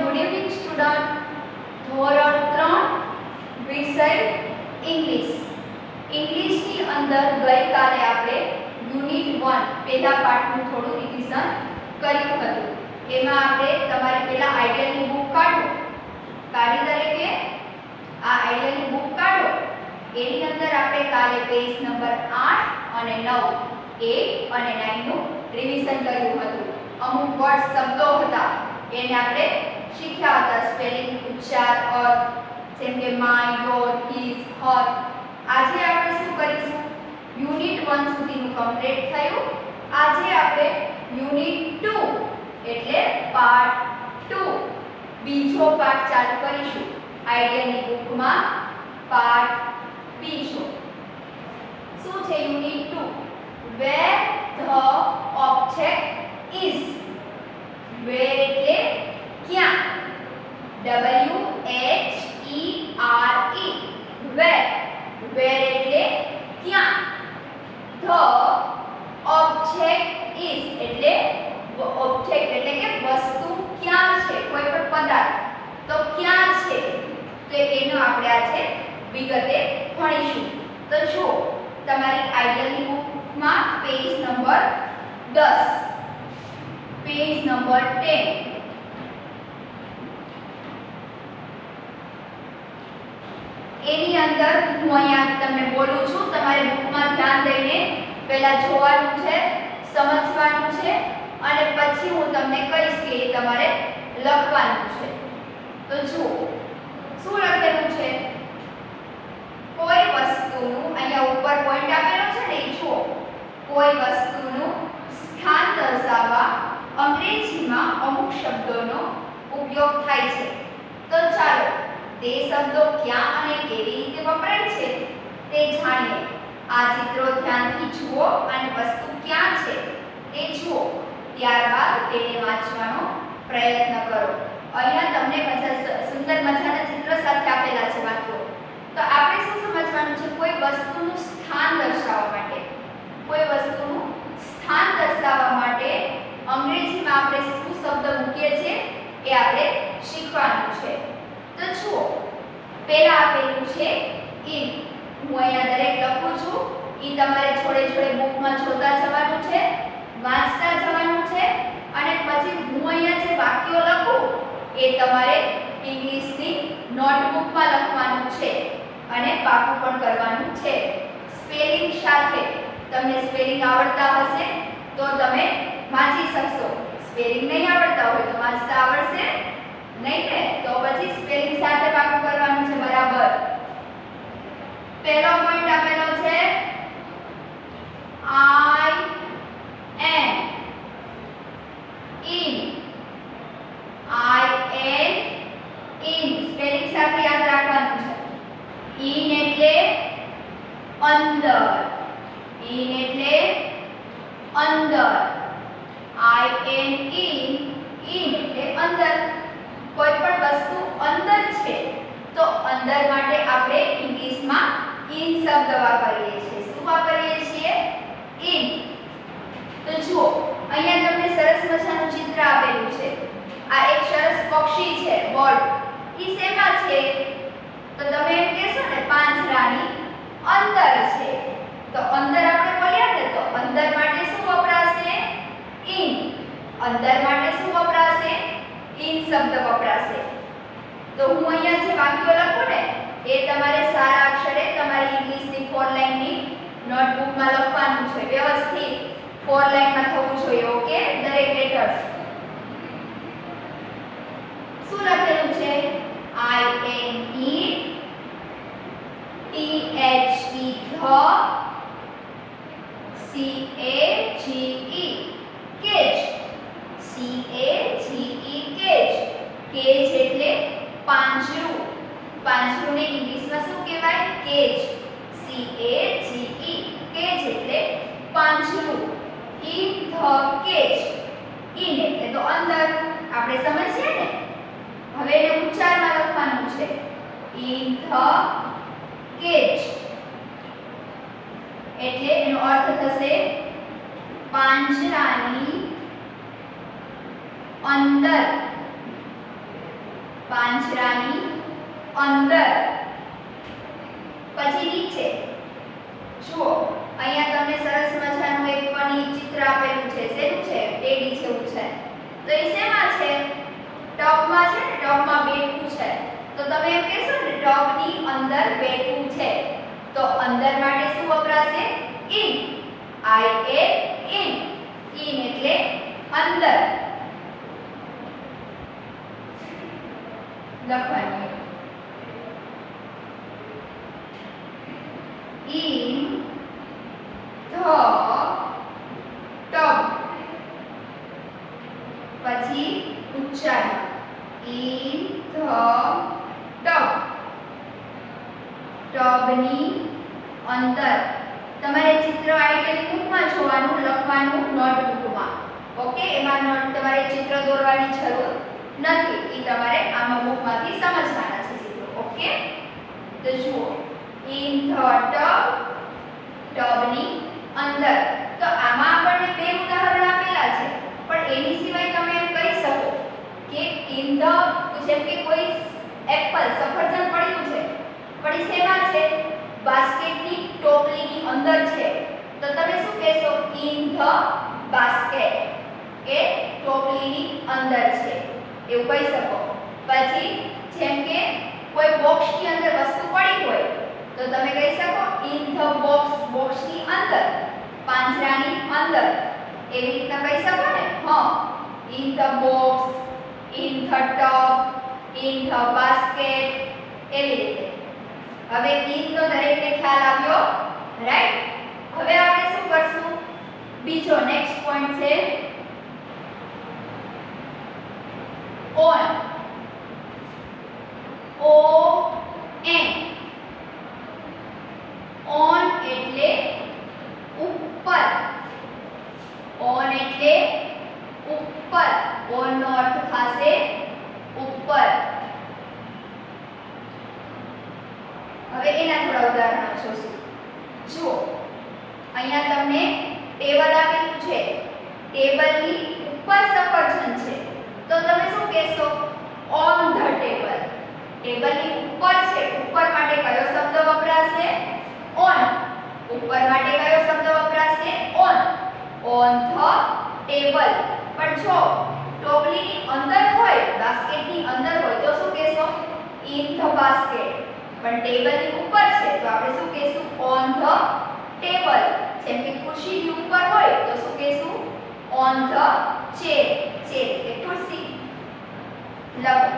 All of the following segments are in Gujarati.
Good evening student. ધોરણ 3 વિષય ઇંગ્લિશ. ઇંગ્લિશની અંદર ગઈકાલે આપણે યુનિટ 1 પહેલા પાઠનું થોડું રિવિઝન કર્યું હતું. એમાં આપણે તમારે પહેલા આઈડિયાની બુક કાઢી દરેકે આ આઈડિયાની બુક કાઢો. એની અંદર આપણે કાલે પેજ નંબર 8 અને 9 8 અને 9 નું રિવિઝન કર્યું હતું. અમુક વર્ડ શબ્દો હતા એને આપણે શીખ્યા હતા, સ્પેલિંગ, ઉચ્ચાર, અર્થ, જેમ કે માય, યોર, હિઝ, હર. આજે આપણે શું કરીશું? યુનિટ 1 સુધીનું કમ્પ્લીટ થયું. આજે આપણે યુનિટ 2 એટલે પાર્ટ 2 બીજો પાઠ ચાલુ કરીશું. આઈડિયાની બુકમાં પાર્ટ બીજો શું છે? Unit 2 where the object is. Where એટલે ક્યાં? W H E R E વેર. વેર એટલે ક્યાં? ધ ઓબ્જેક્ટ ઇઝ એટલે ઓબ્જેક્ટ એટલે કે વસ્તુ ક્યાં છે, કોઈ પણ પદાર્થ તો ક્યાં છે, તો એનો આપણે આજે વિગતે ભણીશું. તો જો તમારી આઈડિયાની બુકમાં પેજ નંબર 10 પેજ નંબર 10 એની અંદર હું અહીંયા તમને બોલું છું. તમારે બુકમાં ધ્યાન દઈને પહેલા જોવાનું છે, સમજવાનું છે અને પછી હું તમને કહીશ કે એ તમારે લખવાનું છે. તો જુઓ શું લખેલું છે. કોઈ વસ્તુનું, અહીંયા ઉપર પોઈન્ટ આપેલો છે ને, એ જુઓ. કોઈ વસ્તુનું સ્થાન દર્શાવવા અંગ્રેજીમાં અમુક શબ્દોનો ઉપયોગ થાય છે. તો ચાલો તે શબ્દો ક્યાં અને કેવી રીતે વપરાય છે તે જાણીએ. આ ચિત્રો ધ્યાનથી જુઓ અને વસ્તુ ક્યાં છે તે જુઓ. ત્યારબાદ તેને વાંચવાનો પ્રયત્ન કરો. અહીંયા તમને સુંદર મજાના ચિત્ર સાથે આપેલા છે વાંચો. તો આપણે શું સમજવાનું છે? કોઈ વસ્તુનું સ્થાન દર્શાવવા માટે, કોઈ વસ્તુનું સ્થાન દર્શાવવા માટે અંગ્રેજીમાં આપણે શું શબ્દ મૂકીએ છીએ એ આપણે શીખવાનું છે. તો જુઓ પહેલા આપેલું છે ઇન. હું અહીંયા દરેક લખું છું. ઈ તમારે છોડે છોડે બુકમાં જોતા જવાનું છે, વાંચતા જવાનું છે અને પછી હું અહીંયા જે વાક્યો લખું એ તમારે ઇંગ્લિશની નોટબુકમાં લખવાનું છે અને પાકું પણ કરવાનું છે. સ્પેલિંગ સાથે. તમને સ્પેલિંગ આવડતા હશે તો તમે વાંચી શકશો. સ્પેલિંગ નહીં આવડતા હોય તો વાંચતા આવડશે નહીં ને, તો પછી સ્પેલિંગ સાથે પાકું કરવાનું છે. બરાબર. પહેલો પોઈન્ટ આપેલો છે I am in. I am in spelling સાથે યાદ રાખવાનું છે. in એટલે અંદર. in એટલે અંદર. I am in એટલે અંદર. કોઈ પણ વસ્તુ અંદર છે તો અંદર માટે આપણે ઇંગ્લિશમાં in શબ્દ વાપરીએ છીએ. શું વાપરીએ છીએ? in. તો જુઓ અહીંયા તમને સરસ મજાનું ચિત્ર આપેલું છે. આ એક સરસ પક્ષી છે, બર્ડ. ઈ શેમાં છે? તો તમે એમ કહેશો ને પાંજરાની અંદર છે. તો અંદર આપણે બોલ્યા ને, તો અંદર માટે શું વપરાશે? in. અંદર માટે શું વપરાશે? in શબ્દ વપરાશે. તો હું અહીંયા જે વાક્યો લખું ને એ તમારે સારા અક્ષરે તમારી ઇંગ્લિશની 4 લાઈનની નોટબુકમાં લખવાનું છે. વ્યવસ્થિત 4 લાઈનમાં થવું જોઈએ. ઓકે? દરેક લેટર્સ. શું લખેલું છે? I N E T H E the C A G E cage. C A G E cage. cage એટલે પાંજરું. પાંજરુંને ઇંગ્લિશમાં શું કહેવાય? Cage. C A G E cage એટલે પાંજરું. in the cage. in એટલે તો અંદર. આપણે સમજીએ ને. હવે એને ઉચ્ચારમાં લખવાનું છે. in the cage એટલે એનો અર્થ થશે પાંજરાની અંદર. પાંજરાની અંદર. પછી નીચે જુઓ, અહીંયા તમને સરસ મજાનું એક ફની ચિત્ર આપેલું છે. શેનું છે? ટેડી જેવું છે. તો એ શેમાં છે? ટબમાં છે ને, ટબમાં બેઠું છે. તો તમે એમ કહેશો ને ટબની અંદર બેઠું છે. તો અંદર માટે શું વપરાશે? In. I A in. In એટલે અંદર. લખવાનું in the tub. પછી ઉચ્ચારણ in the tub. ટબની અંદર. તમારે ચિત્ર આઈડિયલી બુકમાં જોવાનું, લખવાનું નોટબુકમાં. ઓકે, એમાં તમારે ચિત્ર દોરવાની જરૂર નથી. એ તમારે આમાં બુકમાંથી સમજવાના છે ચિત્રો. ઓકે, તો જુઓ in the tub, ટબની અંદર. તો આમાં આપણને બે ઉદાહરણ આપેલા છે, પણ એની સિવાય તમે એમ કહી શકો કે in the, જેમ કે કોઈ એપલ સફરજન પડ્યું છે, પણ એ શેમાં છે? બાસ્કેટની ટોપલીની અંદર છે. તો તમે શું કહેશો? in the basket, કે ટોપલીની અંદર છે, એવું કહી શકો. પછી જેમ કે કોઈ બોક્સની અંદર વસ્તુ પડી હોય તો તમે કહી શકો in the box, બોક્સની અંદર, પાંજરાની અંદર. એવી રીતના કહી શકો ને. હા, in the box, in the tub, in the basket, એવી રીતે. હવે in નો દરેકને ખ્યાલ આવ્યો, રાઈટ? હવે આપણે શું કરશું? બીજો નેક્સ્ટ પોઈન્ટ છે on. O N. on એટલે ઉપર. on એટલે ઉપર. on નો અર્થ થશે ઉપર. હવે એના થોડા ઉદાહરણો જોશું. જુઓ, અહીંયા તમને ટેબલ આપેલું છે. ટેબલની ઉપર સફરજન છે. તો તમે શું કહેશો? on the table. ટેબલની ઉપર છે. ઉપર માટે કયો શબ્દ વપરાશે? on. ઉપર માટે કયો શબ્દ વપરાશે? on. on the table. પણ જો ટોપલીની અંદર હોય, બાસ્કેટની અંદર હોય તો શું કહેશો? in the basket. પણ ટેબલની ઉપર છે તો આપણે શું કહેશું? on the table. જેમ કે ખુરશીની ઉપર હોય તો શું કહેશું? on the chair. chair એટલે ખુરશી. લખો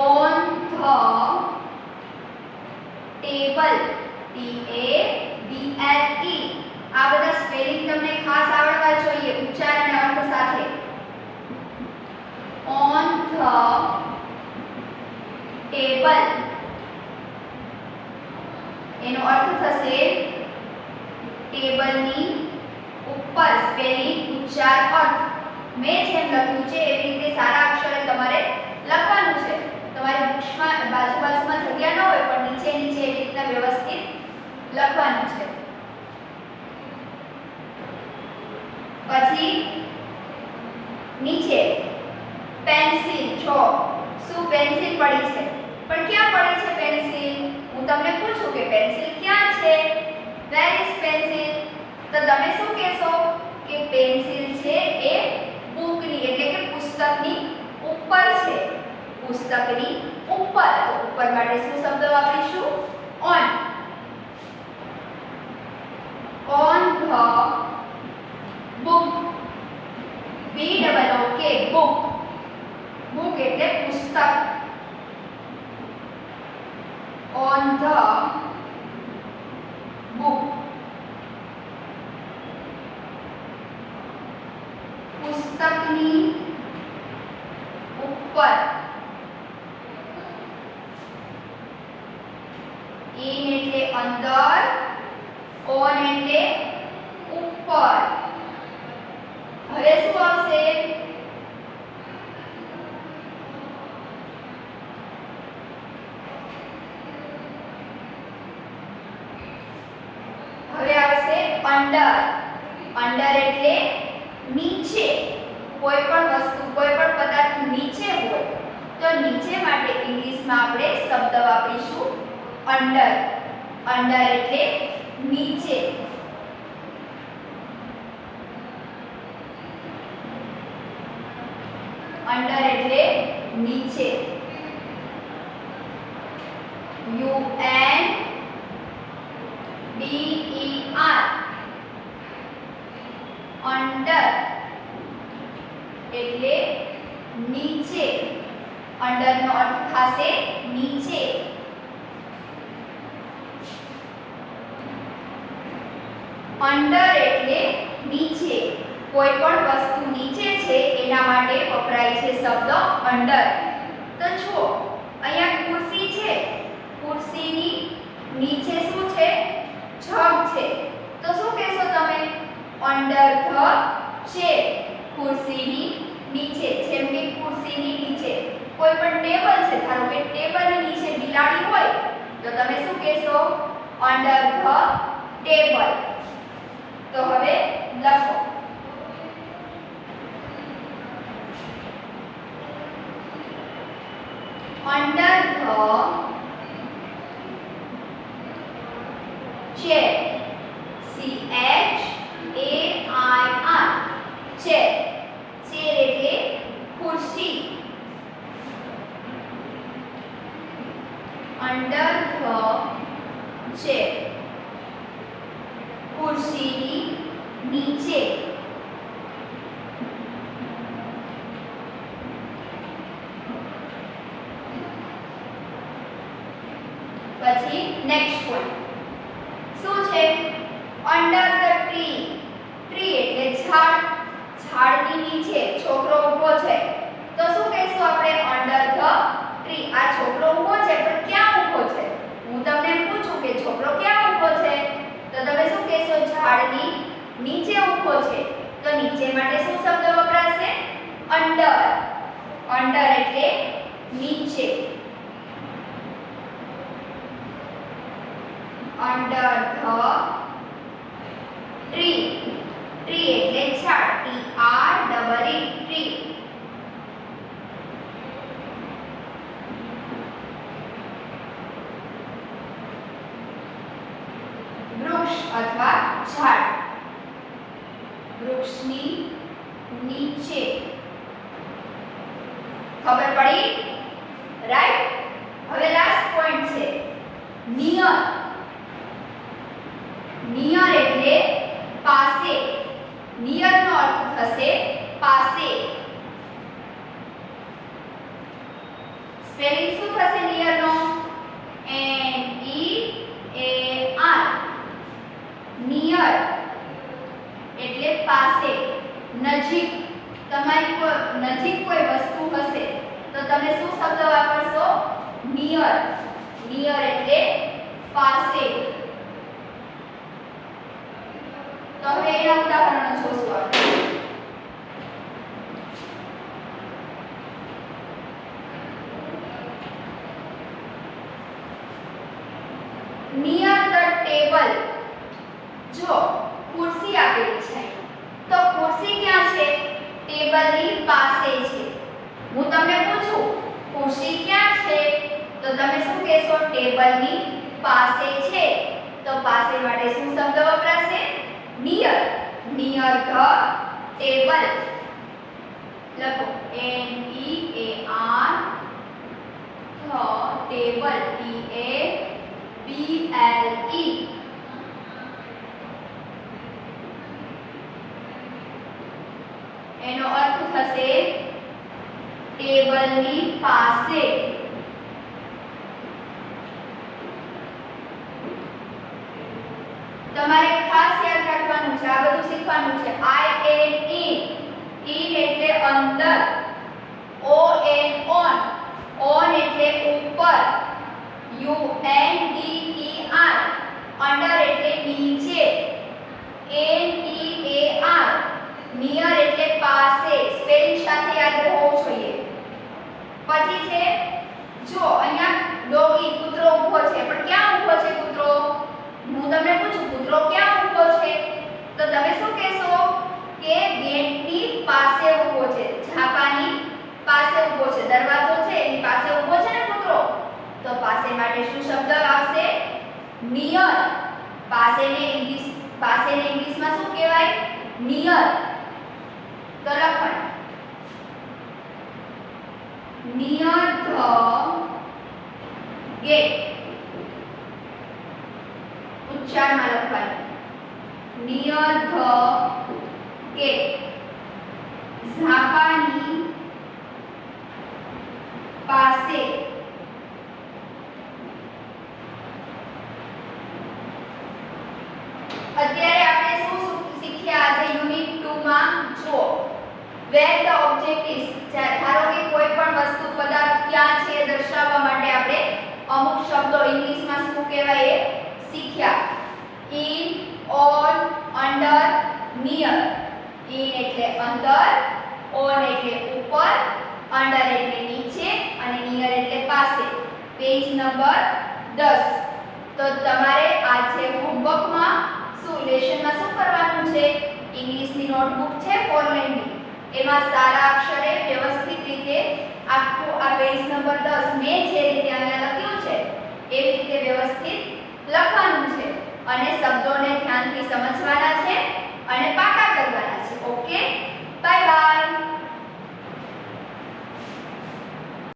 on the table. T A B L E. આ બધા સ્પેલિંગ તમને ખાસ આવડવા જોઈએ ઉચ્ચારણ અને અર્થ સાથે. on the table એનો અર્થ થશે ટેબલની ઉપર. સ્પેલિંગ, ઉચ્ચાર, અર્થ મેં જેમ લખ્યું છે એવી રીતે સારા અક્ષરે તમારે લખવાનું છે. તમારી બુક્સમાં બાજુમાં જગ્યા ન હોય પણ નીચે નીચે એવી રીતના વ્યવસ્થિત લખવાનું છે. પછી નીચે પેન્સિલ. જો શું પેન્સિલ પડી છે, પણ ક્યાં પડી છે પેન્સિલ? હું તમને પૂછું કે પેન્સિલ ક્યાં છે? Where is pencil? તો તમે શું કહેશો કે પેન્સિલ છે એ બુકની એટલે કે પુસ્તકની ઉપર છે. પુસ્તકની ઉપર. તો ઉપર માટે શું શબ્દ વાપરીશું? on. on the book. B double O K, book. book એટલે પુસ્તક. on the book. પુસ્તકની ઉપર. in એટલે અંદર, on એટલે ઉપર. હવે શું આવશે? હવે આવશે under. under એટલે નીચે, કોઈ પણ વસ્તુ કોઈ પણ પદાર્થ નીચે હોય તો નીચે માટે ઇંગ્લિશમાં આપણે શબ્દ વાપરીશું અંડર. અંડર એટલે નીચે. અંડર એટલે નીચે. U N D E R under એટલે નીચે. અંડર નો અર્થ થશે નીચે. અંડર એટલે નીચે. કોઈ પણ વસ્તુ નીચે છે એના માટે વપરાય છે શબ્દ અંડર. તો જુઓ અહીંયા ખુરશી છે. ખુરશીની નીચે શું છે? જગ છે. તો શું કહેશો તમે? Under the chair. ખુરશીની નીચે. જેમ કે ખુરશીની નીચે કોઈ પણ ટેબલ છે, ધારો કે ટેબલની નીચે બિલાડી હોય તો તમે શું કહેશો? Under the table. તો હવે લખો under the chair. CHAIR. chair. chair એટલે ખુરશી. under the chair ખુરશીની નીચે. પછી નેક્સ્ટ પોઈન્ટ શું છે? Under the tree. ટ્રી એટલે ઝાડ. ઝાડની નીચે છોકરો ઊભો છે તો શું કહેશું આપણે? Under the tree. આ છોકરો ઊભો છે પણ ક્યાં ઊભો છે? હું તમને પૂછું કે છોકરો ક્યાં ઊભો છે તો તમે શું કહેશો? ઝાડની નીચે ઊભો છે. તો નીચે માટે શું શબ્દ વપરાશે? અંડર. અંડર એટલે નીચે. under the tree. tree એટલે ઝાડ. TREE tree. વૃક્ષ અથવા ઝાડ. વૃક્ષની નીચે. ખબર પડી? રાઈટ. હવે લાસ્ટ પોઈન્ટ છે નિયર. નિયર એટલે પાસે. નિયર નો અર્થ થશે પાસે. સ્પેલિંગ શું થશે નિયર નો? NEAR. નિયર એટલે પાસે, નજીક. તમારી નજીક કોઈ વસ્તુ હશે તો તમે શું શબ્દ વાપરશો? નિયર. નિયર એટલે પાસે. તો હવે એના ઉદાહરણો જોશું આપણે. Near the table. જો ખુરશી આપેલી છે તો ખુરશી ક્યાં છે? ટેબલની પાસે છે. હું તમને પૂછું ખુરશી ક્યાં છે તો તમે શું કહેશો? ટેબલની પાસે છે. તો પાસે માટે શું શબ્દ વપરાશે? નિયર. Near the table. લખો NEAR ધ ટેબલ. TABLE. એનો અર્થ થશે ટેબલની પાસે. તમારે ખાસ યાદ રાખવાનું છે, આ બધું શીખવાનું છે. IN એટલે અંદર. ON on એટલે ઉપર. UNDER અંડર એટલે નીચે. NEAR નિયર એટલે પાસે. સ્પેલિંગ સાથે યાદ રહેવું જોઈએ. પછી છે જો અહીંયા ડોગી કૂતરો ઊભો છે પણ ક્યાં ઊભો છે કૂતરો? હું તમને પૂછું કૂતરો ક્યાં ઊભો છે તો તમે શું કહેશો? કે ગેટની પાસે ઊભો છે. પાસે માટે શું શબ્દ આવશે? નિયર. પાસેને ઇંગ્લિશમાં શું કહેવાય? નિયર. તો લખણ નિયર ધ ગેટ. ઉચ્ચારમાં લખવાનું નિયર ધ ગેટ. ઝાપાની પાસે. અત્યારે આપણે શું શીખ્યા આજે યુનિટ 2 માં? જો where the object is, ધારો કે કોઈ પણ વસ્તુ પદાર્થ ક્યાં છે એ દર્શાવવા માટે આપણે અમુક શબ્દો ઇંગ્લિશમાં શું કહેવાય એ શીખ્યા. in, on, under, near. in એટલે અંદર, on એટલે ઉપર, under એટલે નીચે અને near એટલે પાસે. Page number 10. તો તમારે આજે હોમવર્કમાં શું લેશનમાં શું કરવાનું છે? ઇંગ્લિશની નોટબુક છે 4 લાઇનની, એમાં સારા અક્ષરે વ્યવસ્થિત રીતે આખું આ પેજ નંબર 10 મેં જે રીતે અહીંયા લખ્યું છે એવી રીતે વ્યવસ્થિત લખવાનું છે.